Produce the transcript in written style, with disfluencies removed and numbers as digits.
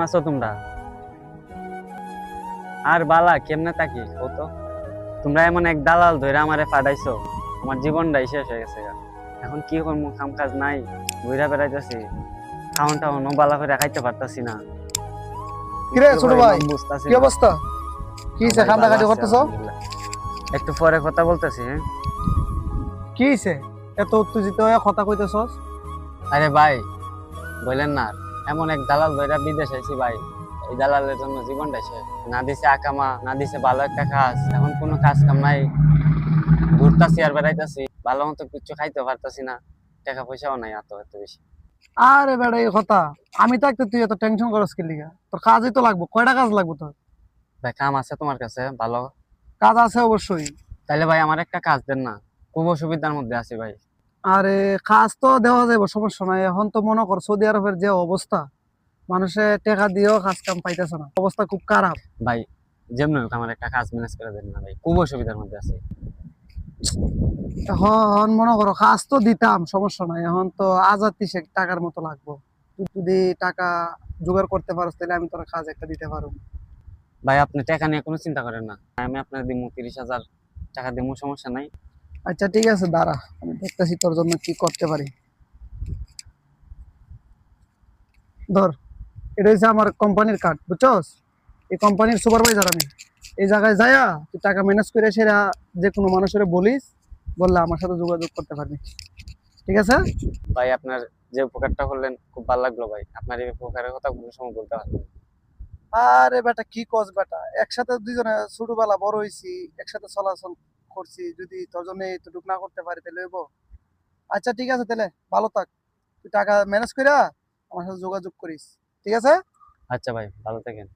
আছো তোমরা? আর বালা কেমনে থাকি কত? তোমরা এমন এক দালাল ধরে আমারে ফাটাইছো, আমার জীবনটাই শেষ হয়ে গেছে গা। এখন কি করবো, কাম কাজ নাই, ঘুরা বেড়াইতেছি, খাওয়ান টাউন বালা করে খাইতে পারতাছি না। কিরে ছোট ভাই, বুঝতাছি কি অবস্থা? কি হইছে, খান্দা খাটি করতেছ? একটু পরে কথা বলতেছি। হ্যাঁ কি হইছে এত উত্তেজিত হয়ে কথা কইতেছস? আরে ভাই বললেন না, এমন এক দালাল ধরে বিদেশ আইছি ভাই, এই দালালের জন্য জীবনটাই শেষ। না দিছে আকামা, না দিছে ভালো একটা কাজ, এখন কোনো কাজ কাম নাই, ঘুরতাছি আর বেড়াইতাছি, ভালো মতো কিছু খাইতে পারতাছি না, টাকা পয়সাও নাই এত এত বেশি। আরে বেটা, এই কথা আমি থাকতে তুই এত টেনশন করস কি লিগা? তোর কাজই তো লাগবে, কয়টা কাজ লাগবে তোর? ভাই কাম আছে তোমার কাছে ভালো? কাজ আছে অবশ্যই। তাইলে ভাই আমার একটা কাজ দেন না, খুব অসুবিধার মধ্যে আছি ভাই। আরে কাজ তো দেওয়া যাবে, সমস্যা নাই। এখন তো মনে কর সৌদি আরবের যে অবস্থা, মানুষে টাকা দিয়েও কাজ কাম পাইতেছে না, অবস্থা খুব খারাপ। ভাই যেমন হোক আমার একটা কাজ ম্যানেজ করে দেন না ভাই, খুব অসুবিধার মধ্যে আছি। এখন মনে করো কাজ তো দিতাম, সমস্যা নাই। এখন তো আজাদ টাকার মতো লাগবে। তুই যদি টাকা জোগাড় করতে পারস তাহলে আমি তোর কাজ একটা দিতে পারবো। ভাই আপনি টাকা নিয়ে কোনো চিন্তা করেন না, আমি আপনার দিমু 30,000 টাকা দিমু, সমস্যা নাই। আচ্ছা ঠিক আছে, দাঁড়া, আমি দেখতেছি তোর জন্য কি করতে পারি। ধর, এটা হচ্ছে আমার কোম্পানির কার্ড, বুঝছস? এই কোম্পানির সুপারভাইজার আমি। এই জায়গায় যায়া তুই টাকা ম্যানেজ করে সেরা যে কোনো মানুষের বলিস, বললে আমার সাথে যোগাযোগ করতে পারবি, ঠিক আছে? ভাই আপনার যে উপকারটা করলেন খুব ভালো লাগলো ভাই, আপনার এই উপকারের কথা কোনো সময় বলতে পারবেন না। আরে বেটা কি কস বেটা, একসাথে দুইজনে ছোটবেলা বড় হইছি, একসাথে চলাচল করছি, যদি তোর জন্য এতটুকু না করতে পারি তাহলে হইব? আচ্ছা ঠিক আছে, তাহলে ভালো থাক। তুই টাকা ম্যানেজ কইরা আমার সাথে যোগাযোগ করিস, ঠিক আছে? আচ্ছা ভাই ভালো থাকেন।